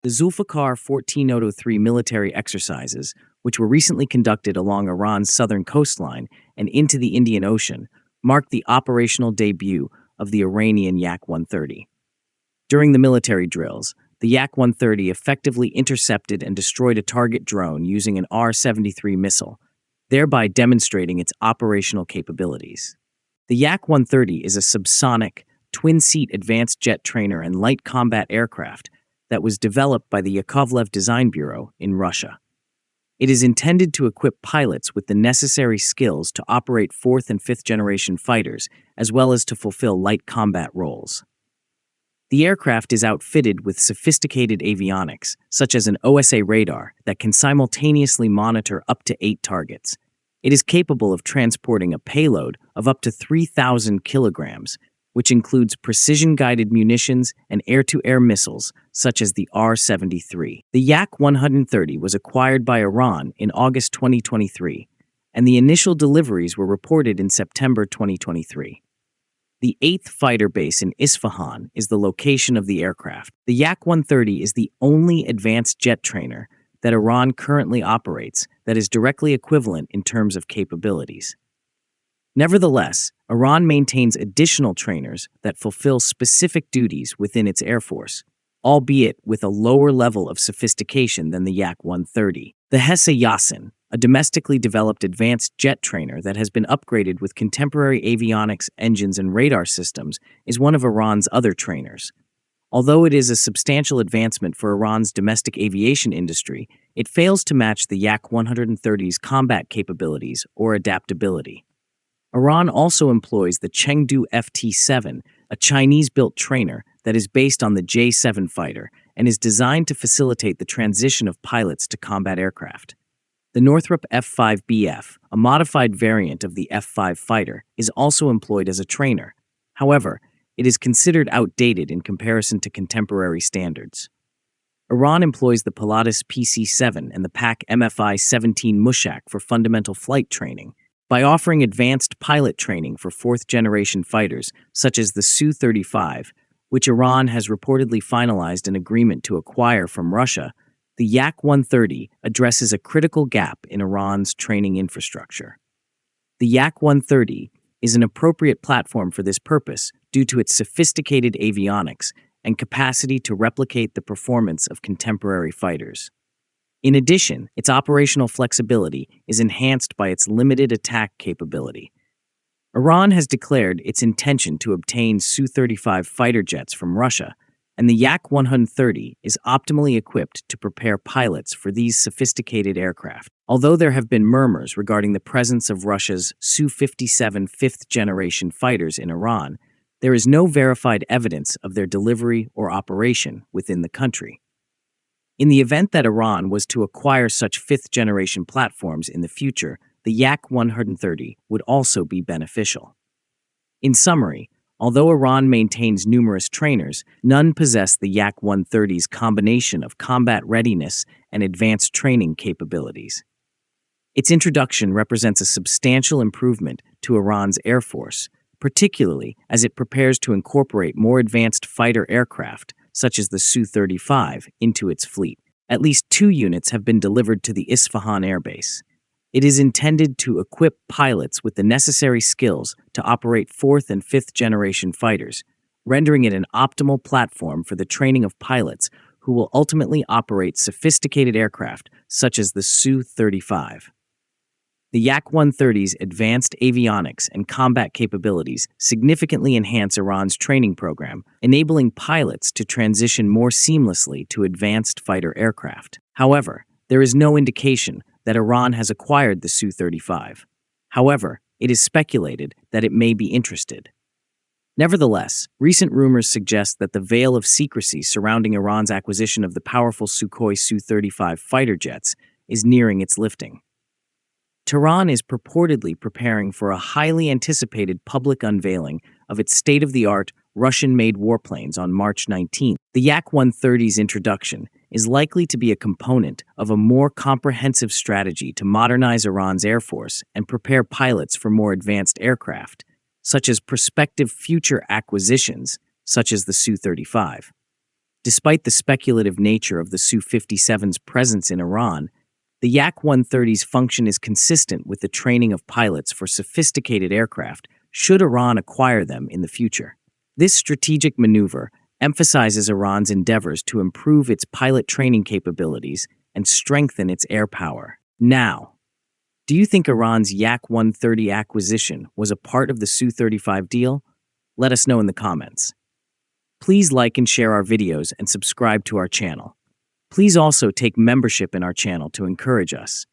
The Zulfiqar 1403 military exercises, which were recently conducted along Iran's southern coastline and into the Indian Ocean, marked the operational debut of the Iranian Yak-130. During the military drills, the Yak-130 effectively intercepted and destroyed a target drone using an R-73 missile, thereby demonstrating its operational capabilities. The Yak-130 is a subsonic, twin-seat advanced jet trainer and light combat aircraft that was developed by the Yakovlev Design Bureau in Russia. It is intended to equip pilots with the necessary skills to operate fourth and fifth generation fighters, as well as to fulfill light combat roles. The aircraft is outfitted with sophisticated avionics, such as an OSA radar that can simultaneously monitor up to 8 targets. It is capable of transporting a payload of up to 3,000 kilograms, which includes precision-guided munitions and air-to-air missiles, such as the R-73. The Yak-130 was acquired by Iran in August 2023, and the initial deliveries were reported in September 2023. The 8th fighter base in Isfahan is the location of the aircraft. The Yak-130 is the only advanced jet trainer that Iran currently operates that is directly equivalent in terms of capabilities. Nevertheless, Iran maintains additional trainers that fulfill specific duties within its air force, albeit with a lower level of sophistication than the Yak-130. The Hesse Yasin, a domestically developed advanced jet trainer that has been upgraded with contemporary avionics, engines, and radar systems, is one of Iran's other trainers. Although it is a substantial advancement for Iran's domestic aviation industry, it fails to match the Yak-130's combat capabilities or adaptability. Iran also employs the Chengdu FT-7, a Chinese-built trainer that is based on the J-7 fighter and is designed to facilitate the transition of pilots to combat aircraft. The Northrop F-5BF, a modified variant of the F-5 fighter, is also employed as a trainer. However, it is considered outdated in comparison to contemporary standards. Iran employs the Pilatus PC-7 and the PAC MFI-17 Mushak for fundamental flight training. By offering advanced pilot training for fourth-generation fighters, such as the Su-35, which Iran has reportedly finalized an agreement to acquire from Russia, the Yak-130 addresses a critical gap in Iran's training infrastructure. The Yak-130 is an appropriate platform for this purpose due to its sophisticated avionics and capacity to replicate the performance of contemporary fighters. In addition, its operational flexibility is enhanced by its limited attack capability. Iran has declared its intention to obtain Su-35 fighter jets from Russia, and the Yak-130 is optimally equipped to prepare pilots for these sophisticated aircraft. Although there have been murmurs regarding the presence of Russia's Su-57 fifth-generation fighters in Iran, there is no verified evidence of their delivery or operation within the country. In the event that Iran was to acquire such fifth-generation platforms in the future, the Yak-130 would also be beneficial. In summary, although Iran maintains numerous trainers, none possess the Yak-130's combination of combat readiness and advanced training capabilities. Its introduction represents a substantial improvement to Iran's air force, particularly as it prepares to incorporate more advanced fighter aircraft, such as the Su-35, into its fleet. At least 2 units have been delivered to the Isfahan airbase. It is intended to equip pilots with the necessary skills to operate fourth and fifth generation fighters, rendering it an optimal platform for the training of pilots who will ultimately operate sophisticated aircraft such as the Su-35. The Yak-130's advanced avionics and combat capabilities significantly enhance Iran's training program, enabling pilots to transition more seamlessly to advanced fighter aircraft. However, there is no indication that Iran has acquired the Su-35. However, it is speculated that it may be interested. Nevertheless, recent rumors suggest that the veil of secrecy surrounding Iran's acquisition of the powerful Sukhoi Su-35 fighter jets is nearing its lifting. Tehran is purportedly preparing for a highly anticipated public unveiling of its state-of-the-art Russian-made warplanes on March 19th. The Yak-130's introduction is likely to be a component of a more comprehensive strategy to modernize Iran's air force and prepare pilots for more advanced aircraft, such as prospective future acquisitions, such as the Su-35. Despite the speculative nature of the Su-57's presence in Iran, the Yak-130's function is consistent with the training of pilots for sophisticated aircraft should Iran acquire them in the future. This strategic maneuver emphasizes Iran's endeavors to improve its pilot training capabilities and strengthen its air power. Now, do you think Iran's Yak-130 acquisition was a part of the Su-35 deal? Let us know in the comments. Please like and share our videos and subscribe to our channel. Please also take membership in our channel to encourage us.